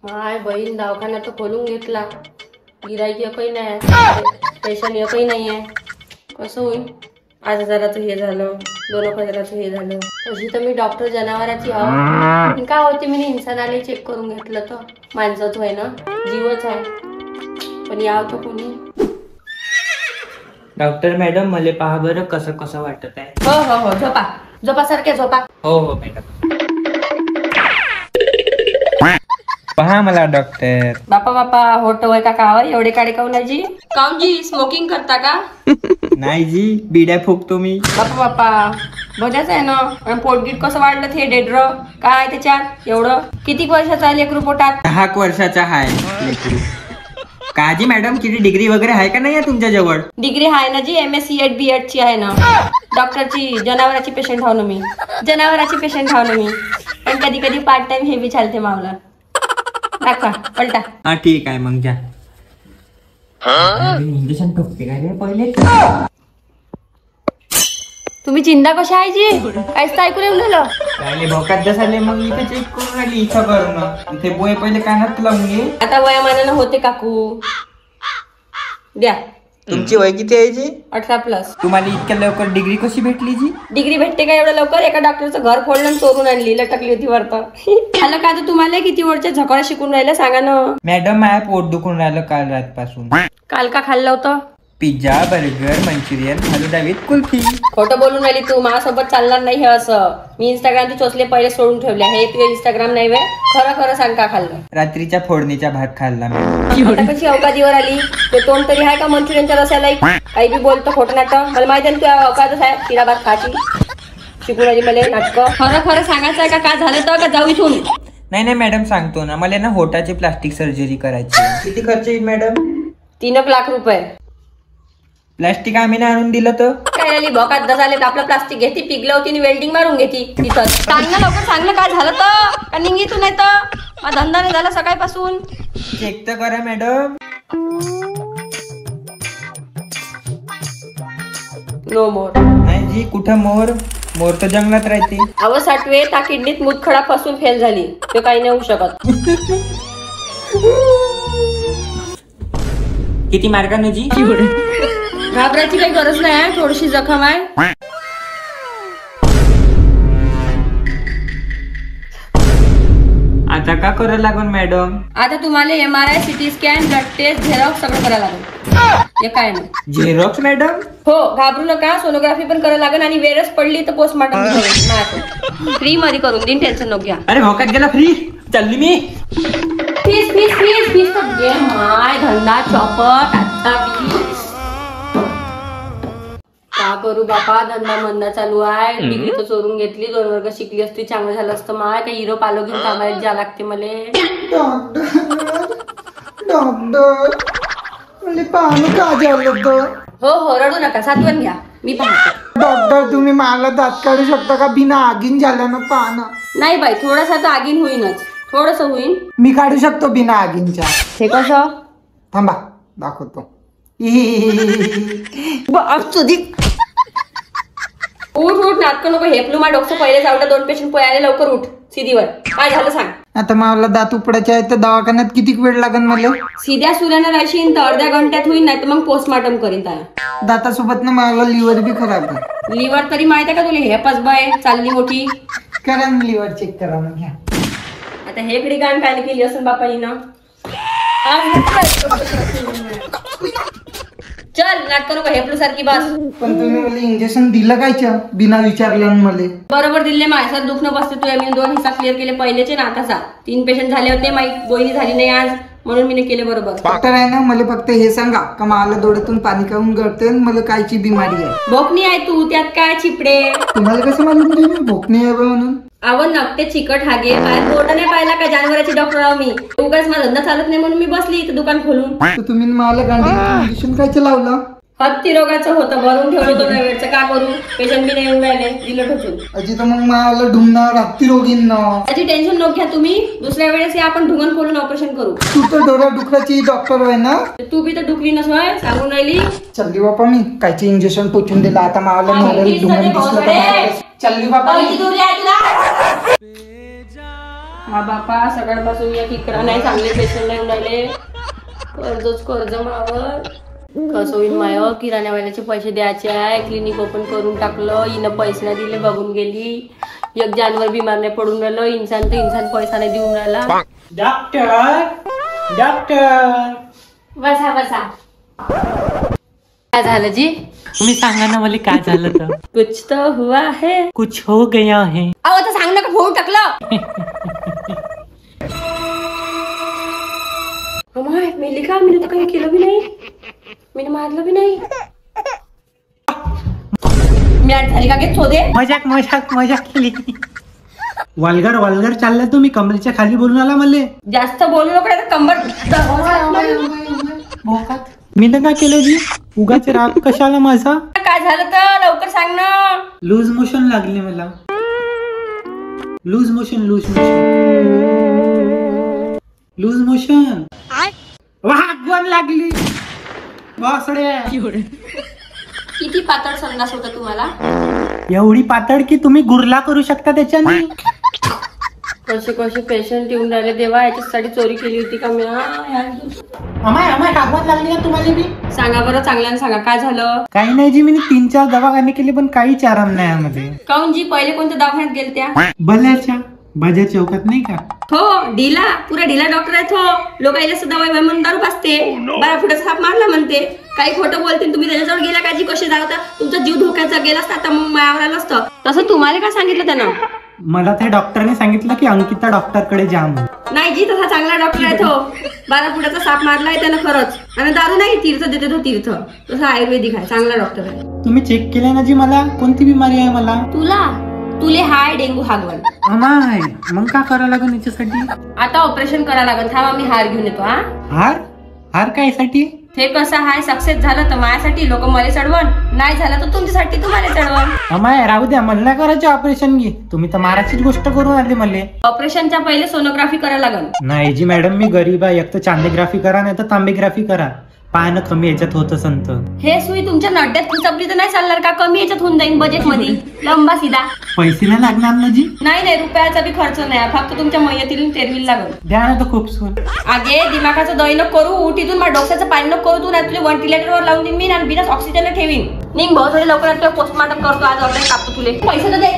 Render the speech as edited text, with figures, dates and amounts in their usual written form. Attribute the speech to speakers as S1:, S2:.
S1: माय बहीण दवाखाना तर खोलून घेतला, गिराईक एकही नाही, पेशंट एकही नाही आहे. कसं होईल? 5,000चं हे झालं, 2,000चं हे झालं. तशी तर मी डॉक्टर जनावराची आहो. काय होते मी इन्सानाला चेक करून घेतलं तर माणसाच आहे ना, जीवच आहे. पण याव तर कोणी.
S2: डॉक्टर मॅडम मला पहा बरं कसं कसं वाटत आहे.
S1: हो हो हो, झोपा झोपा सारख्या झोपा.
S2: हो हो मॅडम. पहा मला डॉक्टर.
S1: बापा बापा होट वय का काव एवढे काढे काऊनाजी? काऊनजी स्मोकिंग करता का?
S2: नाही जी, बिड्या फुकतो मी.
S1: बापा बापा बजाच आहे ना. आणि पोटगीट कसं वाढलं ते डेड्र काय त्याच्यात एवढं? किती वर्षाचा आहे लेकरू पोटात?
S2: 10 वर्षाचा आहे लेकरू. काजी मॅडम किती डिग्री वगैरे आहे का नाही तुमच्या जवळ?
S1: डिग्री आहे ना जी, MSc B.Ed ची आहे ना. डॉक्टरची जनावराची पेशंट हाव ना मी, जनावराची पेशंट हाव ना मी. पण कधी कधी पार्ट टाइम हे बी चालते मावला. दाखवा पलटा.
S2: हा ठीक आहे मग घ्या. इंजेक्शन टोकते का रे पहिले?
S1: तुम्ही चिंता कशा आहे जी? काहीच तर ऐकू येऊन झालं.
S2: पहिले भोकात जसाले मग इथे चेक करून राहिली इथं करून. इथे बोय पहिले कानात लावून घे.
S1: आता वयामानानं होते काकू. द्या.
S2: तुमची वय किती आहे जी?
S1: 18+.
S2: तुम्हाला इतक्या लवकर डिग्री कशी भेटली जी?
S1: डिग्री भेटते का एवढं लवकर? एका डॉक्टरचं घर फोडलं आणि चोरून आणली, लटकली होती वरतं. आलं का आता तुम्हाला? किती वरच्या झकोळा शिकून राहिलं सांगा ना.
S2: मॅडम माझ्या पोट दुखून राहिलं काल रातपासून.
S1: काल का खाल्लं होतं?
S2: Pizza, burger, Manchurian, falooda with kulfi.
S1: खोटं बोलून राहिली तू. माझ्यासोबत चालणार नाही हे असं. मी इंस्टाग्रामचे चोचले पहिले सोडून ठेवले. हे तुझे इंस्टाग्राम नाही वे. खरं खरं सांग का खाल्लं?
S2: रात्रीच्या फोडणीचा भात खाल्ला मी.
S1: आता कशी अवकादीवर आली? ते तोंड तरी आहे का मंचुरियनच्या रसाला? काही बी बोलतो खोटं नाटक. मला माहिती आहे तुझ्या अवकादच आहे शिरा भात खाची. शिकून आली मला नाटकं. खरं खरं सांगायचं आहे का? काय झालं तर का जाऊ इथून?
S2: नाही मॅडम सांगतो ना, मला ना होटाची प्लास्टिक सर्जरी करायची. किती खर्च येईल मॅडम?
S1: 3 लाख रुपये.
S2: प्लास्टिक आम्ही ना आणून दिलं तर?
S1: काय आली भोकात दसाले तर आपलं प्लास्टिक घेते, पिकलं होती वेल्डिंग मारून घेते तिथं. सांग ना लवकर, सांग ना काय झालं तर? का निघी तू? नाही तर माझा धंदा नाही झाला सकाळपासून.
S2: चेक तर करा मॅडम.
S1: नो मोर.
S2: नाही जी, कुठं मोर? मोर तर जंगलात राहते.
S1: अव साठवे ता किडनीत मुतखडा फसून फेल झाली. ते काही नाही होऊ शकत.
S2: किती मार्काने जी?
S1: घाबरायची काही गरज नाही आहे, थोडीशी जखम आहे.
S2: आता का करायला लागून मॅडम?
S1: आता तुम्हाला MRI, CT scan, blood test, xerox सगळं करायला लागेल. हे काय नाही.
S2: Xerox madam?
S1: हो, घाबरू नका. सोनोग्राफी पण करायला लागेल आणि वेळच पडली तर पोस्टमॉर्टम फ्री मध्ये करून देईन, टेन्शन नको घ्या.
S2: अरे भोकात गेला फ्री. चालली मी.
S1: फीस फीस फीस फीस तर घे माय. धंदा चॉपट आता फीस. का करू बापा, धंदा मंदा चालू आहे. डिग्री तर चोरून घेतली. 2 वर्ग शिकली असती चांगलं झालं असतं माय. काही हिरो पालो घेऊन कामाला जा लागते मले.
S3: डॉक्टर मला पाहणं का झालं होतं?
S1: हो रडू नका, सातवण घ्या, मी पाहते.
S3: डॉक्टर तुम्ही मला दात काढू शकता का? बिना आगीन झाल्यानं पाहणं.
S1: नाही बाई, थोडासा तर आगीन होईनच, थोडस होईन.
S3: मी काढू शकतो बिना आगीनच्या.
S1: हे कसं?
S3: थांबा दाखवतो.
S1: उठ नाटक नको. हेपलू मा डोकं पहिले जाऊन 2 पेशंट पळाले. लवकर उठ सीधीवर. काय झालं सांग?
S3: आता मला दात उपडायचे आहे तर दवाखान्यात किती वेळ लागेल मला?
S1: सीध्या सुऱ्यानं राहशील तर अर्ध्या घंट्यात होईल, नाही तर मग पोस्टमॉर्टम करीन त्याला.
S3: दातासोबत ना मला लिव्हर बी खराब आहे.
S1: लिव्हर तरी माहित आहे का तुला? हेपच बाय चालली मोठी.
S3: करा ना लिव्हर चेक करा मग घ्या.
S1: आता हेकडी गाण काय केली असेल बापानी ना. चल नाटक नको, हेपलू सारखी बस.
S3: पण तुम्ही मला इंजेक्शन दिलं कायच्या बिना विचारलं मला?
S1: बरोबर दिले. माझ्यात दुखणं बसते. तुझ्या मी 2 हिसाब क्लिअर केले पहिलेचे ना आताचा. 3 पेशंट झाले होते, माई गोळी झाली नाही आज, म्हणून मी केले बरोबर.
S3: डॉक्टर आहे ना, मला फक्त हे सांगा का मला डोळ्यातून पाणी काऊन गळते, मला कायची बिमारी आहे?
S1: भोकणी आहे तू, त्यात काय चिपडे?
S3: तुम्हाला कसं मालूम भोकणी आहे म्हणून?
S1: आवड नकते चिकट हागे. बाहेर बोर्ड नाही पाहिला का? जानवराची डॉक्टर आहो मी. उगाच माझा धंदा चालत नाही म्हणून मी बसली इथं दुकान खोलून.
S3: तर तुम्ही मला गांधी इंजेक्शन कायचं लावलं?
S1: हत्ती रोगाचं होतं, भरून ठेवलं थोड्या वेळचं. का करू? पेशंट बी नाही येऊन राहिले, दिलं ठोचून.
S3: अजी तर मग मला ढुंगणार हत्ती रोगीन ना.
S1: त्याची टेन्शन नको घ्या तुम्ही. दुसऱ्या वेळेस आपण ढुंगण खोलून ऑपरेशन करू.
S3: तू तर डोळ्या डुकराची डॉक्टर आहे ना?
S1: तू बी तर डुकली नसोय, सांगून राहिली.
S3: चल्ली बापा, मी कायचे इंजेक्शन टोचून दिलं. आता मला ढुंगण दिसलं तर चल्ली बापा.
S1: हा बापा सकाळपासून या किकडा नाही, चांगले पेशंट नाही राहिले, कर्जच कर्ज मावर. कसं होईल माय, किराण्यावाल्याचे पैसे द्यायचे आहे, क्लिनिक ओपन करून टाकलं, हिनं पैसे नाही दिले, बघून गेली. एक जानवर बिमार नाही पडून राहिलं, इंसान तर इंसान पैसा नाही देऊन राहिला.
S2: डॉक्टर डॉक्टर
S1: बसा बसा. काय झालं जी?
S2: तुम्ही सांगा ना मला काय झालं तर.
S1: कुछ तो हुआ है.
S2: कुछ हो गया है.
S1: अहो तर सांग ना का फोन टाकलं. अमाय मेली का? मी तर काही केलं बी नाही, मी मारलं बी नाही. मी आज झाली का घेत दे.
S2: मजाक मजाक मजाक केली. वल्गर वल्गर चाललं तुम्ही, कमरेच्या खाली बोलून आला मला.
S1: जास्त बोलू नको नाही तर कंबर.
S2: मी तर काय केलं जी? उगाच राग कशाला माझा?
S1: काय झालं तर लवकर सांग ना.
S2: लूज मोशन लागले मला. Loose motion loose motion loose motion. वाघ लागली. वासड्या.
S1: किती पातळ संडास होता तुम्हाला?
S2: एवढी पातळ की तुम्ही गुरला करू शकता त्याच्याने.
S1: कसे कसे पेशंट येऊन राहिले देवा, याच्यासाठी चोरी केली होती का मी?
S2: अमाय अमाय हागवण लागली ना तुम्हाला बी?
S1: सांगा बरं चांगल्यानं सांगा काय झालं.
S2: काही नाही जी, मी 3-4 दवाखाने केले पण काहीच आराम नाही यामध्ये.
S1: काऊन जी पहिले कोणत्या दवाखान्यात गेल त्या?
S2: भल्याच्या बाजा चौकात नाही का?
S1: हो ढिला, पुरा ढिला डॉक्टर आहे तो. लोकांना सुद्धा दवाई म्हणून दारू पाजते, 12 फुटाचा साप मारला म्हणते, काही खोटं बोलते. तुम्ही त्याच्याजवळ गेला का जी? कसे जाता? तुमचा जीव धोक्याचा गेला असता आता मग मायावर असतं. तसं तुम्हाला काय सांगितलं त्यानं?
S2: मला त्या डॉक्टरने सांगितलं की अंकिता डॉक्टरकडे जा म्हणून.
S1: नाही जी, तसा चांगला डॉक्टर आहे तो. 12 फुटाचा साप मारलाय त्यानं खरंच. आणि दारू नाही, तीर्थ देते तो तीर्थ. तसा आयुर्वेदिक आहे, चांगला डॉक्टर आहे.
S2: तुम्ही चेक केले ना जी मला? कोणती बिमारी आहे मला?
S1: तुले हाय डेंगू हागवण.
S2: अमाय मग काय करावं लागेल याच्यासाठी?
S1: आता ऑपरेशन करावं लागेल. थांबा मी हार घेऊन येतो. हा
S2: हार? हार काय साठी?
S1: हे कसं हाय सक्सेस झालं तर माझ्यासाठी, लोक मला चढवण. नाही झालं तर तुमच्यासाठी तुम्हाला चढवण.
S2: अमाय राहू द्या, मला नाही करायचे ऑपरेशन घे. तुम्ही तर माराचीच गोष्ट करून आली मला.
S1: ऑपरेशनच्या पहिले सोनोग्राफी करायला लागल.
S2: नाही जी मॅडम, मी गरीब आहे. एक तर चांदेग्राफी करा नाही तर तांबेग्राफी करा. पाहणं कमी याच्यात होतं संत.
S1: हे सुई तुमच्या नड्यात खिचपली तर नाही चालणार का? कमी याच्यात होऊन जाईल बजेट मध्ये. लंबा सीधा.
S2: पैसे नाही लागणार ना जी?
S1: नाही रुपयाचा बी खर्च नाही, फक्त तुमच्या मयतील तेरवील लागल.
S2: द्या ना तर खूप सोन.
S1: आगे दिमागाचं दही न करू, उठीतून माझ्या डोक्याचं पाणी न करू. तू नाही तुला व्हेंटिलेटरवर लावून देईन मी आणि बिना ऑक्सिजन ठेवीन. निघ बहुत लवकर पोस्टमार्टम करतो आज. ऑर्डर कापतो तुले. पैसे तर दे.